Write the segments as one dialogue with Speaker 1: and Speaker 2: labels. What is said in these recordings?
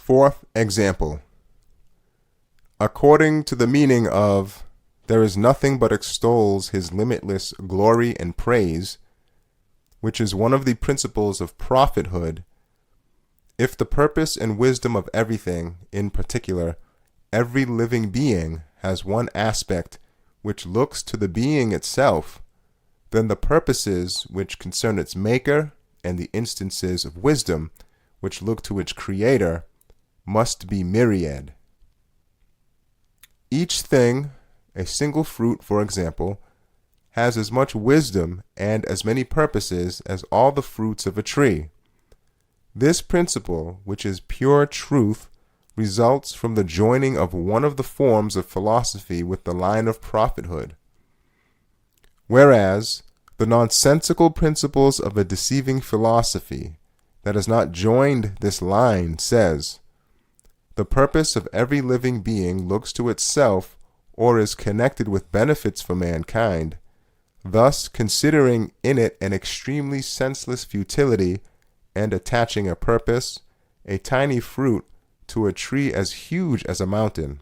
Speaker 1: Fourth example. According to the meaning of "there is nothing but extols his limitless glory and praise," which is one of the principles of prophethood, if the purpose and wisdom of everything, in particular, every living being, has one aspect which looks to the being itself, then the purposes which concern its maker and the instances of wisdom which look to its creator must be myriad. Each thing, a single fruit for example, has as much wisdom and as many purposes as all the fruits of a tree. This principle, which is pure truth, results from the joining of one of the forms of philosophy with the line of prophethood. Whereas the nonsensical principles of a deceiving philosophy that has not joined this line says, "The purpose of every living being looks to itself or is connected with benefits for mankind, thus considering in it an extremely senseless futility and attaching a purpose, a tiny fruit, to a tree as huge as a mountain."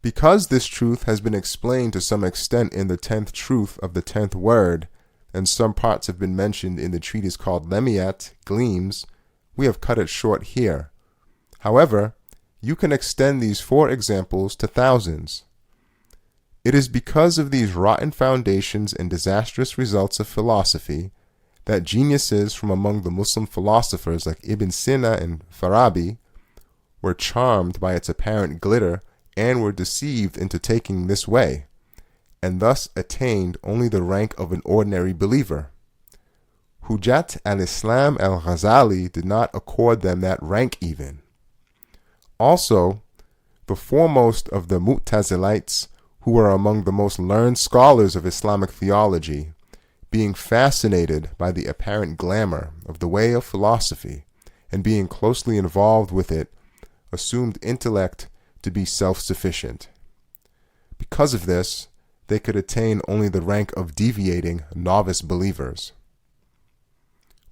Speaker 1: Because this truth has been explained to some extent in the 10th truth of the 10th word, and some parts have been mentioned in the treatise called Lemiat, Gleams, we have cut it short here. However, you can extend these 4 examples to thousands. It is because of these rotten foundations and disastrous results of philosophy that geniuses from among the Muslim philosophers like Ibn Sina and Farabi were charmed by its apparent glitter and were deceived into taking this way, and thus attained only the rank of an ordinary believer. Hujat al-Islam al-Ghazali did not accord them that rank even. Also, the foremost of the Mu'tazilites, who were among the most learned scholars of Islamic theology, being fascinated by the apparent glamour of the way of philosophy and being closely involved with it, assumed intellect to be self-sufficient. Because of this, they could attain only the rank of deviating novice believers.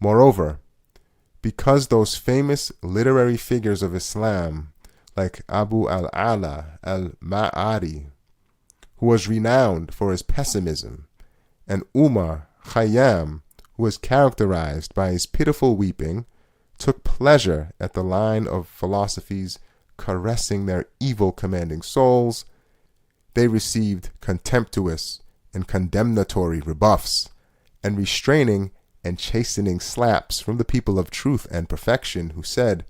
Speaker 1: Moreover, because those famous literary figures of Islam, like Abu al-Ala al-Ma'ari, who was renowned for his pessimism, and Umar Khayyam, who was characterized by his pitiful weeping, took pleasure at the line of philosophies caressing their evil commanding souls, they received contemptuous and condemnatory rebuffs, and restraining and chastening slaps from the people of truth and perfection, who said,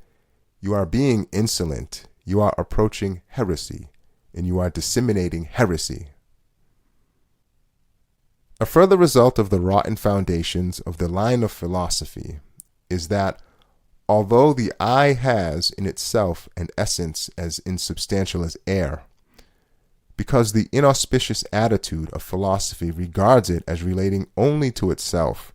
Speaker 1: "You are being insolent, you are approaching heresy, and you are disseminating heresy." A further result of the rotten foundations of the line of philosophy is that, although the eye has in itself an essence as insubstantial as air, because the inauspicious attitude of philosophy regards it as relating only to itself,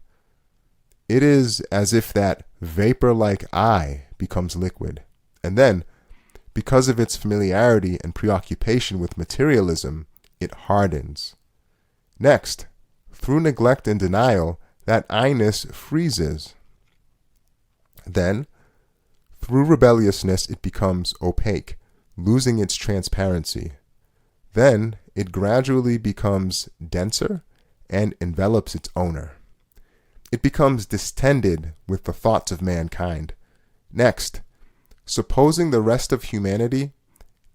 Speaker 1: it is as if that vapor-like eye becomes liquid, and then, because of its familiarity and preoccupation with materialism, it hardens. Next, through neglect and denial, that eye-ness freezes. Then, through rebelliousness, it becomes opaque, losing its transparency. Then, it gradually becomes denser and envelops its owner. It becomes distended with the thoughts of mankind. Next, supposing the rest of humanity,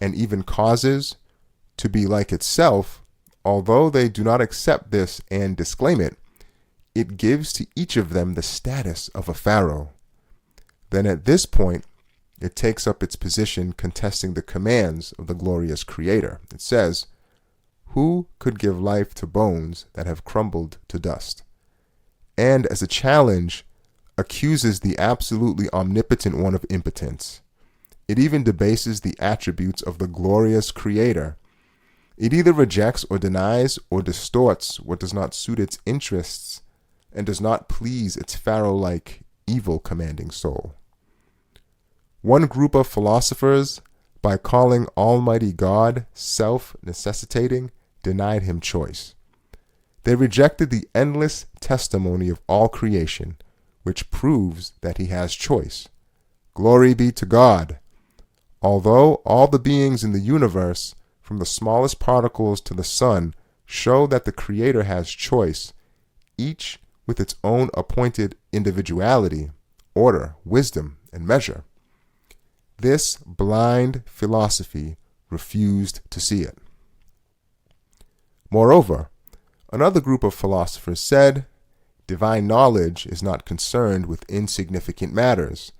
Speaker 1: and even causes, to be like itself, although they do not accept this and disclaim it, it gives to each of them the status of a pharaoh. Then at this point, it takes up its position contesting the commands of the glorious Creator. It says, "Who could give life to bones that have crumbled to dust?" And as a challenge, accuses the absolutely omnipotent one of impotence. It even debases the attributes of the glorious Creator. It either rejects or denies or distorts what does not suit its interests and does not please its pharaoh-like evil commanding soul. One group of philosophers, by calling Almighty God self-necessitating, denied him choice. They rejected the endless testimony of all creation, which proves that he has choice. Glory be to God! Although all the beings in the universe, from the smallest particles to the sun, show that the Creator has choice, each with its own appointed individuality, order, wisdom, and measure, this blind philosophy refused to see it. Moreover, another group of philosophers said, divine knowledge is not concerned with insignificant matters,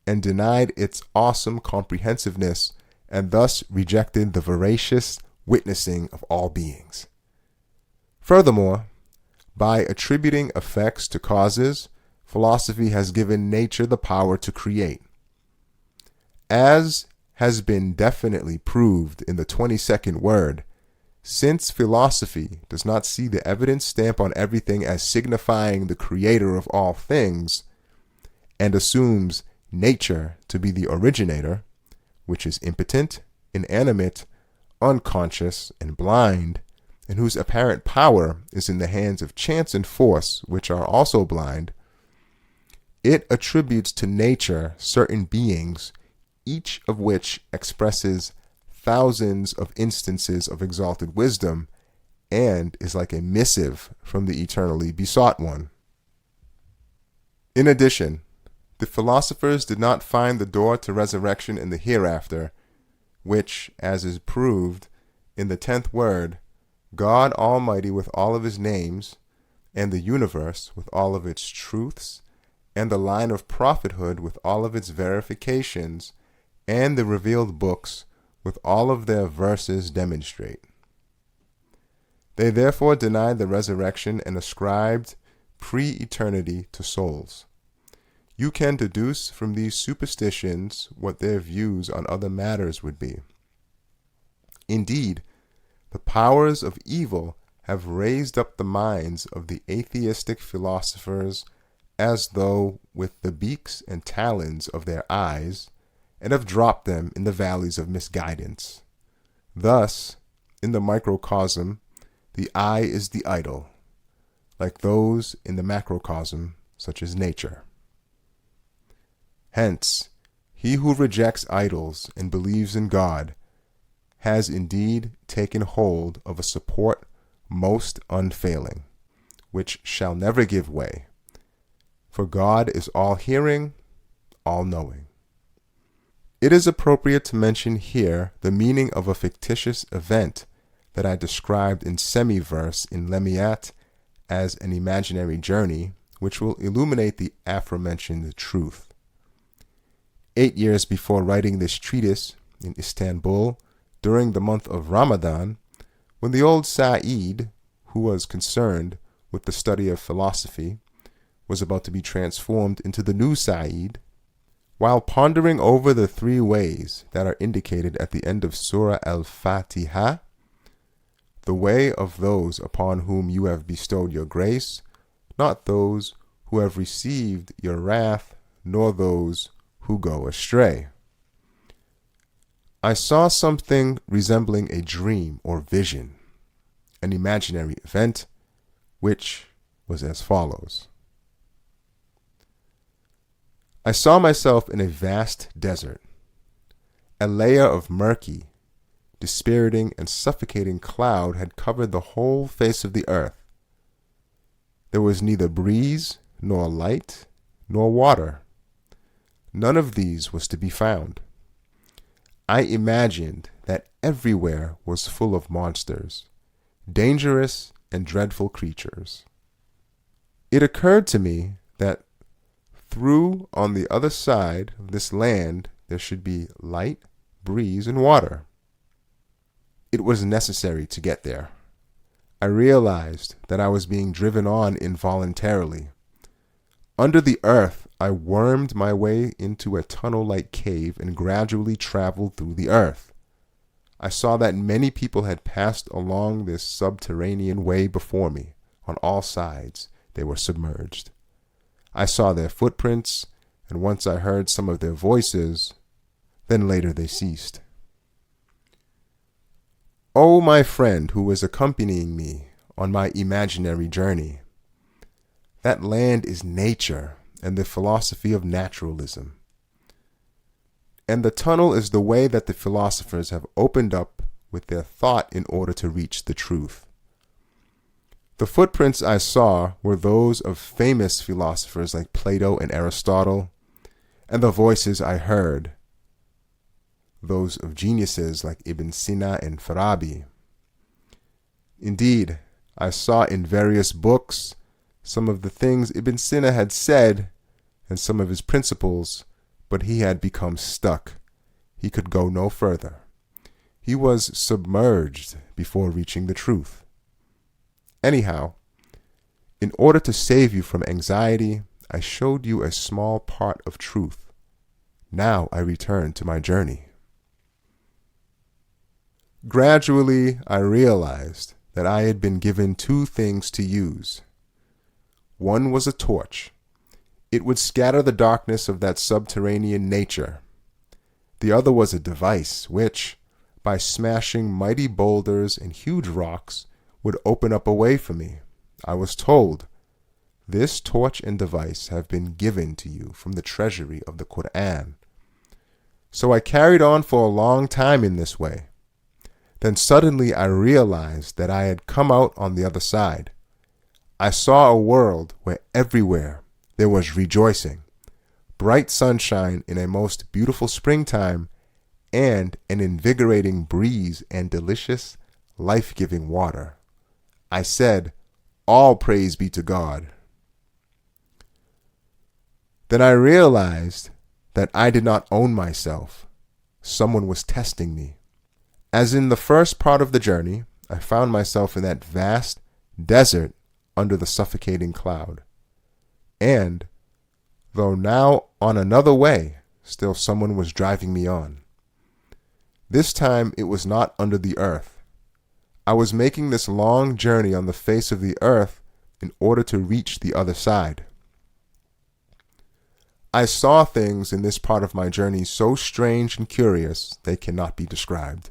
Speaker 1: and denied its awesome comprehensiveness, and thus rejected the voracious witnessing of all beings. Furthermore, by attributing effects to causes, philosophy has given nature the power to create. As has been definitely proved in the 22nd word, since philosophy does not see the evidence stamp on everything as signifying the creator of all things, and assumes nature to be the originator, which is impotent, inanimate, unconscious, and blind, and whose apparent power is in the hands of chance and force, which are also blind, it attributes to nature certain beings, each of which expresses thousands of instances of exalted wisdom, and is like a missive from the eternally besought one. In addition, the philosophers did not find the door to resurrection in the hereafter, which, as is proved in the 10th word, God Almighty with all of his names, and the universe with all of its truths, and the line of prophethood with all of its verifications, and the revealed books with all of their verses demonstrate. They therefore denied the resurrection and ascribed pre-eternity to souls. You can deduce from these superstitions what their views on other matters would be. Indeed, the powers of evil have raised up the minds of the atheistic philosophers as though with the beaks and talons of their eyes, and have dropped them in the valleys of misguidance. Thus, in the microcosm, the eye is the idol, like those in the macrocosm, such as nature. Hence, he who rejects idols and believes in God has indeed taken hold of a support most unfailing, which shall never give way. For God is all-hearing, all-knowing. It is appropriate to mention here the meaning of a fictitious event that I described in semi-verse in Lemiyat as an imaginary journey, which will illuminate the aforementioned truth. 8 years before writing this treatise in Istanbul, during the month of Ramadan, when the old Sa'id, who was concerned with the study of philosophy, was about to be transformed into the new Sa'id, while pondering over the 3 ways that are indicated at the end of Surah Al-Fatiha, the way of those upon whom you have bestowed your grace, not those who have received your wrath, nor those who go astray. I saw something resembling a dream or vision, an imaginary event, which was as follows. I saw myself in a vast desert. A layer of murky, dispiriting, and suffocating cloud had covered the whole face of the earth. There was neither breeze, nor light, nor water. None of these was to be found. I imagined that everywhere was full of monsters, dangerous and dreadful creatures. It occurred to me that through on the other side of this land there should be light, breeze, and water. It was necessary to get there. I realized that I was being driven on involuntarily. Under the earth, I wormed my way into a tunnel-like cave and gradually traveled through the earth. I saw that many people had passed along this subterranean way before me. On all sides, they were submerged. I saw their footprints, and once I heard some of their voices, then later they ceased. O my friend who was accompanying me on my imaginary journey, that land is nature and the philosophy of naturalism. And the tunnel is the way that the philosophers have opened up with their thought in order to reach the truth. The footprints I saw were those of famous philosophers like Plato and Aristotle, and the voices I heard, those of geniuses like Ibn Sina and Farabi. Indeed, I saw in various books some of the things Ibn Sina had said and some of his principles, but he had become stuck. He could go no further. He was submerged before reaching the truth. Anyhow, in order to save you from anxiety, I showed you a small part of truth. Now I return to my journey. Gradually, I realized that I had been given two things to use. One was a torch. It would scatter the darkness of that subterranean nature. The other was a device which, by smashing mighty boulders and huge rocks, would open up a way for me. I was told, "This torch and device have been given to you from the treasury of the Quran." So I carried on for a long time in this way. Then suddenly I realized that I had come out on the other side. I saw a world where everywhere there was rejoicing, bright sunshine in a most beautiful springtime, and an invigorating breeze and delicious, life-giving water. I said, "All praise be to God." Then I realized that I did not own myself. Someone was testing me. As in the first part of the journey, I found myself in that vast desert under the suffocating cloud. And, though now on another way, still someone was driving me on. This time it was not under the earth. I was making this long journey on the face of the earth in order to reach the other side. I saw things in this part of my journey so strange and curious they cannot be described.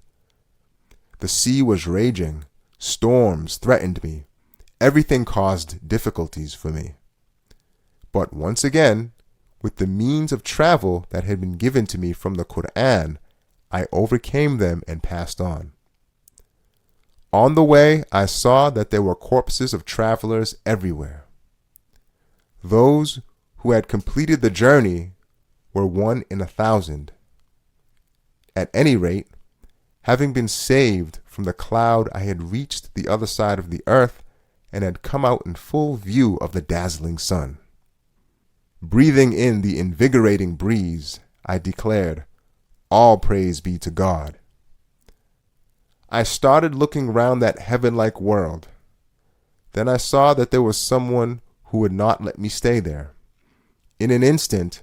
Speaker 1: The sea was raging, storms threatened me, everything caused difficulties for me. But once again, with the means of travel that had been given to me from the Quran, I overcame them and passed on. On the way, I saw that there were corpses of travelers everywhere. Those who had completed the journey were 1 in 1,000. At any rate, having been saved from the cloud, I had reached the other side of the earth and had come out in full view of the dazzling sun. Breathing in the invigorating breeze, I declared, "All praise be to God." I started looking round that heaven-like world. Then I saw that there was someone who would not let me stay there. In an instant,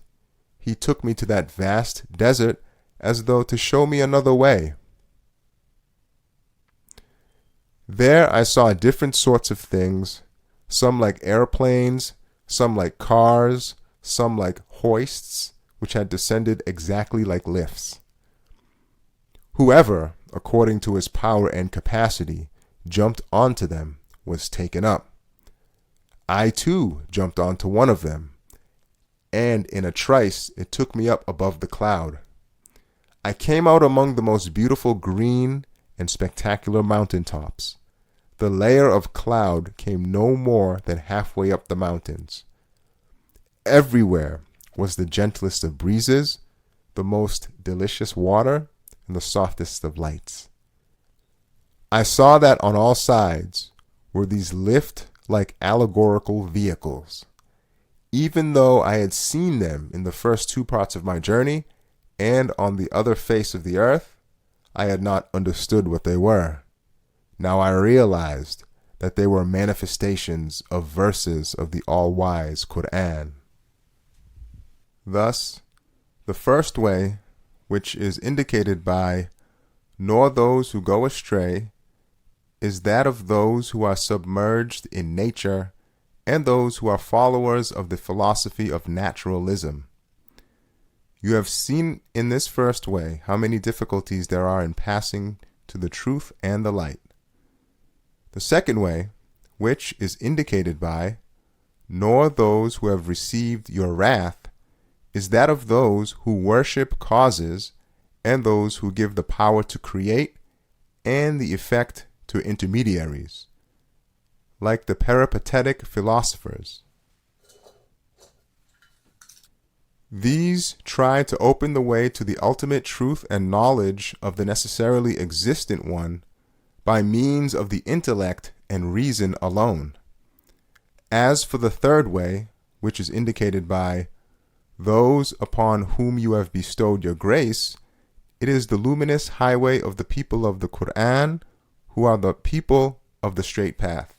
Speaker 1: he took me to that vast desert as though to show me another way. There I saw different sorts of things, some like airplanes, some like cars, some like hoists, which had descended exactly like lifts. Whoever, according to his power and capacity, jumped onto them was taken up. I too jumped onto one of them, and in a trice it took me up above the cloud. I came out among the most beautiful green and spectacular mountain tops. The layer of cloud came no more than halfway up the mountains. Everywhere was the gentlest of breezes, the most delicious water, and the softest of lights. I saw that on all sides were these lift-like allegorical vehicles. Even though I had seen them in the first 2 parts of my journey and on the other face of the earth, I had not understood what they were. Now I realized that they were manifestations of verses of the all-wise Quran. Thus, the first way, which is indicated by "nor those who go astray," is that of those who are submerged in nature and those who are followers of the philosophy of naturalism. You have seen in this first way how many difficulties there are in passing to the truth and the light. The second way, which is indicated by "nor those who have received your wrath," is that of those who worship causes and those who give the power to create and the effect to intermediaries, like the peripatetic philosophers. These try to open the way to the ultimate truth and knowledge of the necessarily existent one by means of the intellect and reason alone. As for the third way, which is indicated by those upon whom you have bestowed your grace, it is the luminous highway of the people of the Quran, who are the people of the straight path.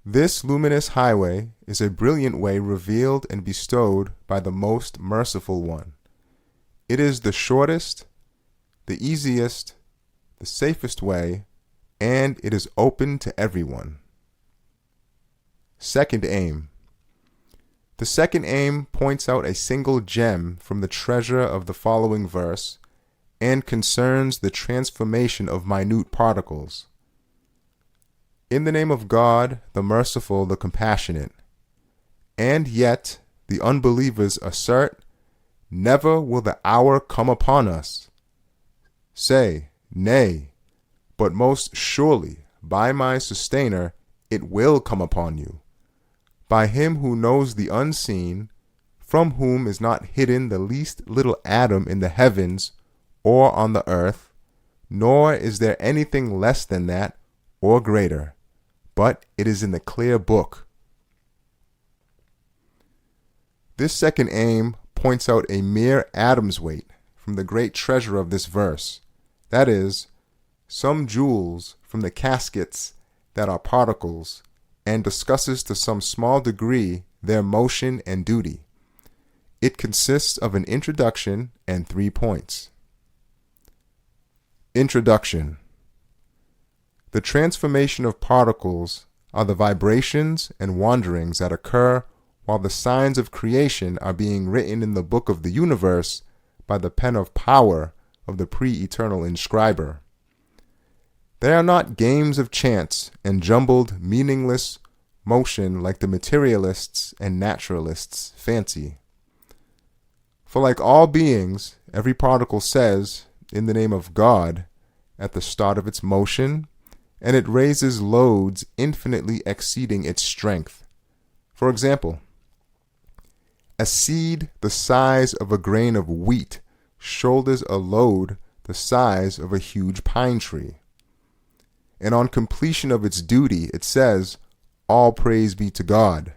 Speaker 1: This luminous highway is a brilliant way revealed and bestowed by the most merciful one. It is the shortest, the easiest, the safest way, and it is open to everyone. Second aim. The second aim points out a single gem from the treasure of the following verse and concerns the transformation of minute particles. In the name of God, the merciful, the compassionate. And yet the unbelievers assert, never will the hour come upon us. Say, nay, but most surely by my sustainer it will come upon you, by him who knows the unseen, from whom is not hidden the least little atom in the heavens or on the earth, nor is there anything less than that or greater, but it is in the clear book. This second aim points out a mere atom's weight from the great treasure of this verse, that is, some jewels from the caskets that are particles, and discusses to some small degree their motion and duty. It consists of an introduction and 3 points. Introduction. The transformation of particles are the vibrations and wanderings that occur while the signs of creation are being written in the book of the universe by the pen of power of the pre-eternal inscriber. They are not games of chance and jumbled, meaningless motion like the materialists and naturalists fancy. For like all beings, every particle says, in the name of God, at the start of its motion, and it raises loads infinitely exceeding its strength. For example, a seed the size of a grain of wheat shoulders a load the size of a huge pine tree. And on completion of its duty, it says, all praise be to God.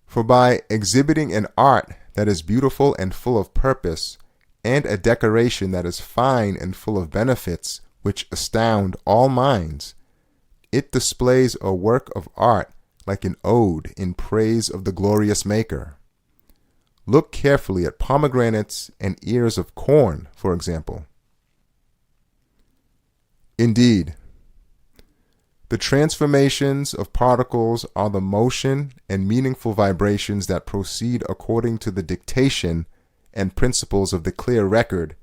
Speaker 1: For by exhibiting an art that is beautiful and full of purpose, and a decoration that is fine and full of benefits, which astound all minds, it displays a work of art like an ode in praise of the glorious Maker. Look carefully at pomegranates and ears of corn, for example. Indeed, the transformations of particles are the motion and meaningful vibrations that proceed according to the dictation and principles of the clear record,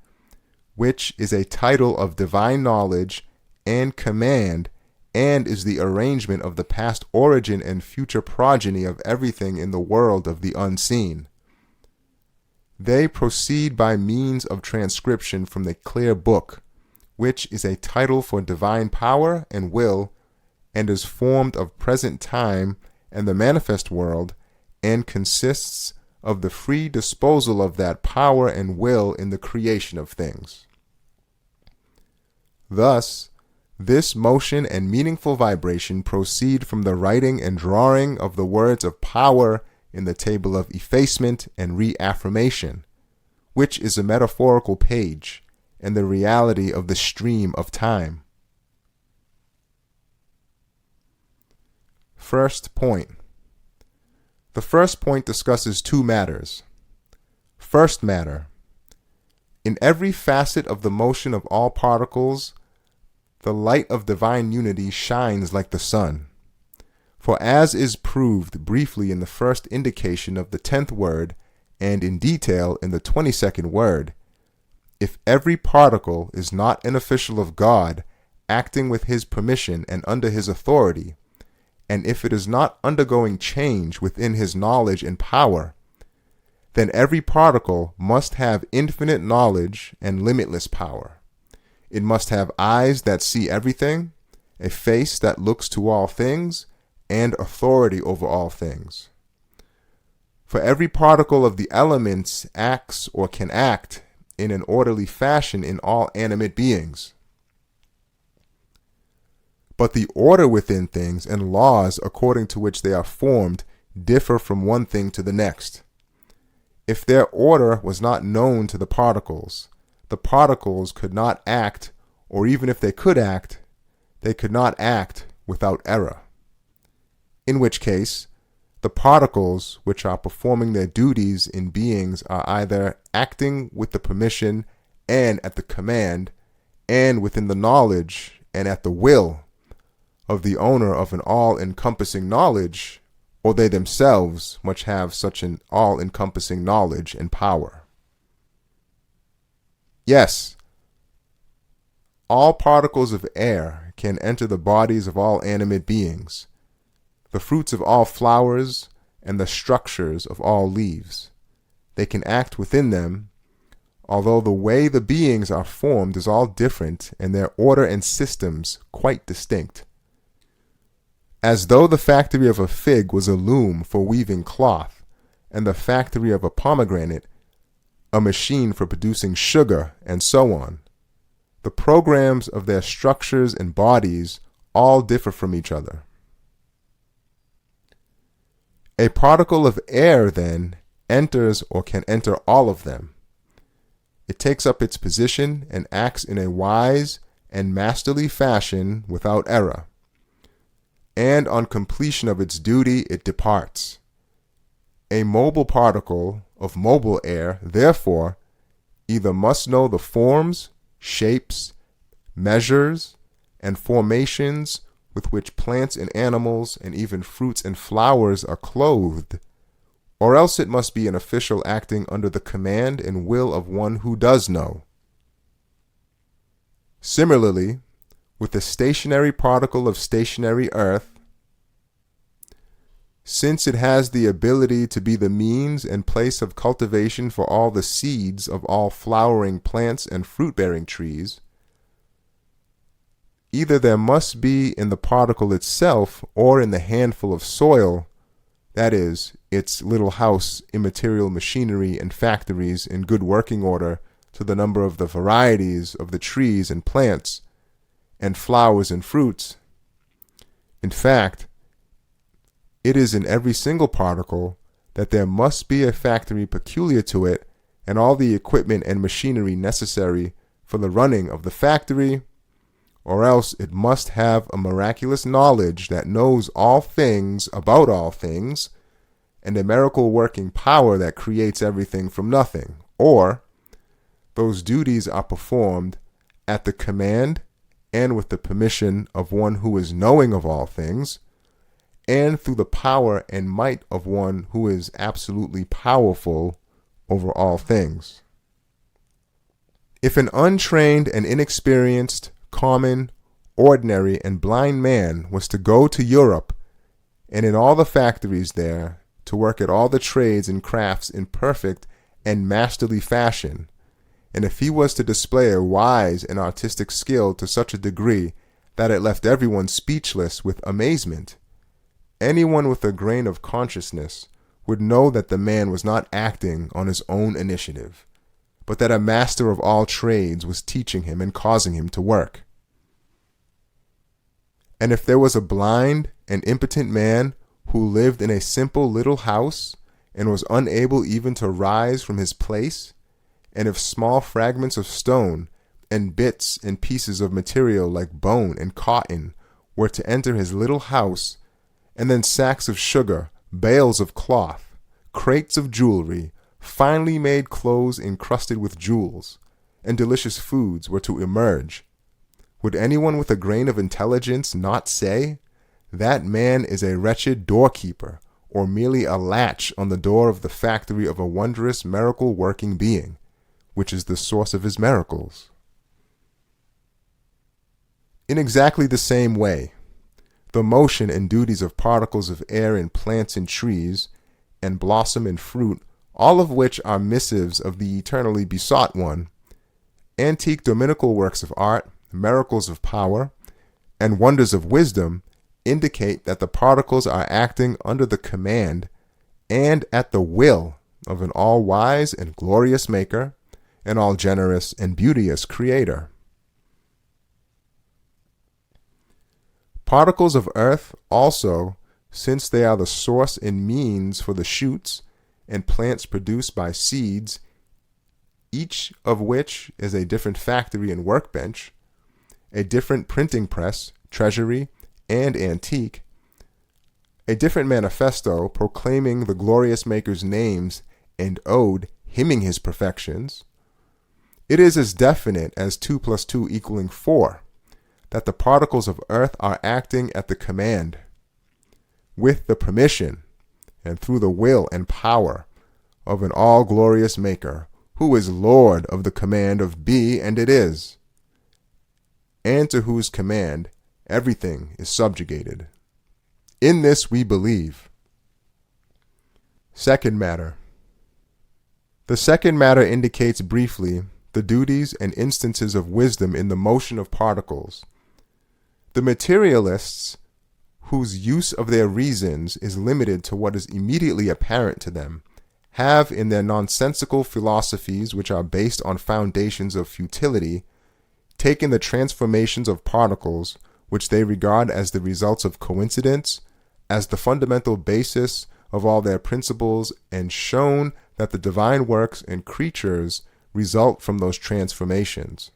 Speaker 1: which is a title of divine knowledge and command, and is the arrangement of the past origin and future progeny of everything in the world of the unseen. They proceed by means of transcription from the clear book, which is a title for divine power and will, and is formed of present time and the manifest world, and consists of the free disposal of that power and will in the creation of things. Thus, this motion and meaningful vibration proceed from the writing and drawing of the words of power in the table of effacement and reaffirmation, which is a metaphorical page and the reality of the stream of time. First point. The first point discusses 2 matters. First matter. In every facet of the motion of all particles, the light of divine unity shines like the sun. For as is proved briefly in the first indication of the 10th word, and in detail in the 22nd word, if every particle is not an official of God, acting with his permission and under his authority, and if it is not undergoing change within his knowledge and power, then every particle must have infinite knowledge and limitless power. It must have eyes that see everything, a face that looks to all things, and authority over all things. For every particle of the elements acts or can act in an orderly fashion in all animate beings. But the order within things and laws according to which they are formed differ from one thing to the next. If their order was not known to the particles could not act, or even if they could act, they could not act without error. In which case, the particles which are performing their duties in beings are either acting with the permission and at the command and within the knowledge and at the will of the owner of an all-encompassing knowledge, or they themselves must have such an all-encompassing knowledge and power. Yes, all particles of air can enter the bodies of all animate beings, the fruits of all flowers, and the structures of all leaves. They can act within them, although the way the beings are formed is all different and their order and systems quite distinct. As though the factory of a fig was a loom for weaving cloth, and the factory of a pomegranate a machine for producing sugar, and so on. The programs of their structures and bodies all differ from each other. A particle of air, then, enters or can enter all of them. It takes up its position and acts in a wise and masterly fashion without error. And on completion of its duty, it departs. A mobile particle of mobile air, therefore, either must know the forms, shapes, measures, and formations with which plants and animals and even fruits and flowers are clothed, or else it must be an official acting under the command and will of one who does know. Similarly, with the stationary particle of stationary earth, since it has the ability to be the means and place of cultivation for all the seeds of all flowering plants and fruit-bearing trees, either there must be in the particle itself or in the handful of soil, that is, its little house, immaterial machinery and factories in good working order to the number of the varieties of the trees and plants, and flowers and fruits. In fact, it is in every single particle that there must be a factory peculiar to it and all the equipment and machinery necessary for the running of the factory, or else it must have a miraculous knowledge that knows all things about all things, and a miracle working power that creates everything from nothing, or those duties are performed at the command and with the permission of one who is knowing of all things, and through the power and might of one who is absolutely powerful over all things. If an untrained and inexperienced, common, ordinary, and blind man was to go to Europe and in all the factories there to work at all the trades and crafts in perfect and masterly fashion, and if he was to display a wise and artistic skill to such a degree that it left everyone speechless with amazement, anyone with a grain of consciousness would know that the man was not acting on his own initiative, but that a master of all trades was teaching him and causing him to work. And if there was a blind and impotent man who lived in a simple little house and was unable even to rise from his place, and if small fragments of stone and bits and pieces of material like bone and cotton were to enter his little house, and then sacks of sugar, bales of cloth, crates of jewelry, finely made clothes encrusted with jewels, and delicious foods were to emerge, would anyone with a grain of intelligence not say, that man is a wretched doorkeeper, or merely a latch on the door of the factory of a wondrous miracle-working being, which is the source of his miracles? In exactly the same way, the motion and duties of particles of air in plants and trees, and blossom and fruit, all of which are missives of the eternally besought one, antique dominical works of art, miracles of power, and wonders of wisdom indicate that the particles are acting under the command and at the will of an all-wise and glorious Maker, an all-generous and beauteous Creator. Particles of earth also, since they are the source and means for the shoots and plants produced by seeds, each of which is a different factory and workbench, a different printing press, treasury, and antique, a different manifesto proclaiming the glorious Maker's names and ode hymning his perfections, it is as definite as 2 + 2 = 4, that the particles of earth are acting at the command, with the permission, and through the will and power of an all-glorious Maker, who is Lord of the command of be and it is, and to whose command everything is subjugated. In this we believe. Second matter. The second matter indicates briefly the duties and instances of wisdom in the motion of particles. The materialists, whose use of their reasons is limited to what is immediately apparent to them, have in their nonsensical philosophies, which are based on foundations of futility, taken the transformations of particles, which they regard as the results of coincidence, as the fundamental basis of all their principles, and shown that the divine works and creatures result from those transformations.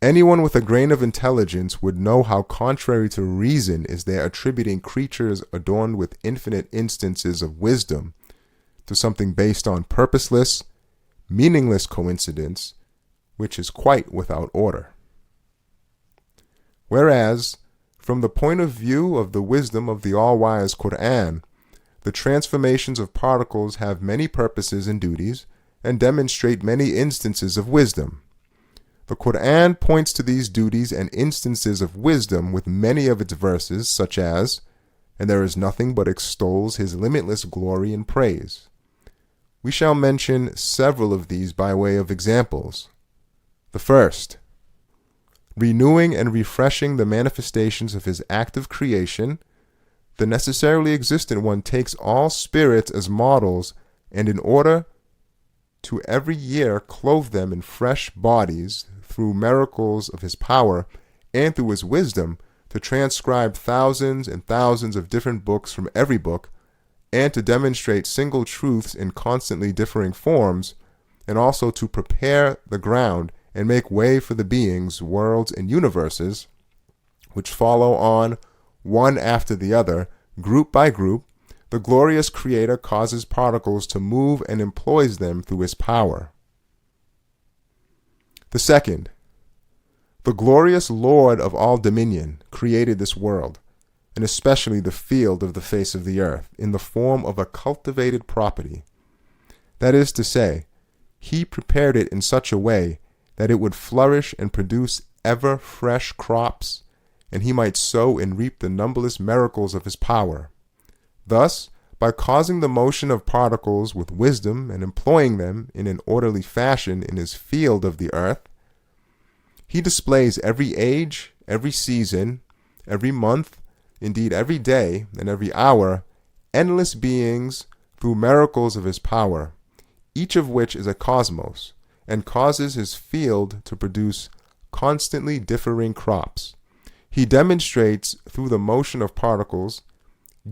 Speaker 1: Anyone with a grain of intelligence would know how contrary to reason is their attributing creatures adorned with infinite instances of wisdom to something based on purposeless, meaningless coincidence, which is quite without order. Whereas, from the point of view of the wisdom of the all-wise Quran, the transformations of particles have many purposes and duties, and demonstrate many instances of wisdom. The Quran points to these duties and instances of wisdom with many of its verses, such as, "And there is nothing but extols his limitless glory and praise." We shall mention several of these by way of examples. The first, renewing and refreshing the manifestations of his active creation, the necessarily existent one takes all spirits as models, and in order to every year clothe them in fresh bodies through miracles of his power and through his wisdom, to transcribe thousands and thousands of different books from every book, and to demonstrate single truths in constantly differing forms, and also to prepare the ground and make way for the beings, worlds, and universes, which follow on one after the other, group by group. The glorious Creator causes particles to move and employs them through his power. The second, the glorious Lord of all dominion created this world, and especially the field of the face of the earth, in the form of a cultivated property. That is to say, he prepared it in such a way that it would flourish and produce ever fresh crops, and he might sow and reap the numberless miracles of his power. Thus, by causing the motion of particles with wisdom and employing them in an orderly fashion in his field of the earth, he displays every age, every season, every month, indeed every day and every hour, endless beings through miracles of his power, each of which is a cosmos, and causes his field to produce constantly differing crops. He demonstrates through the motion of particles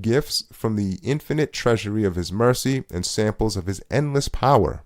Speaker 1: gifts from the infinite treasury of his mercy and samples of his endless power.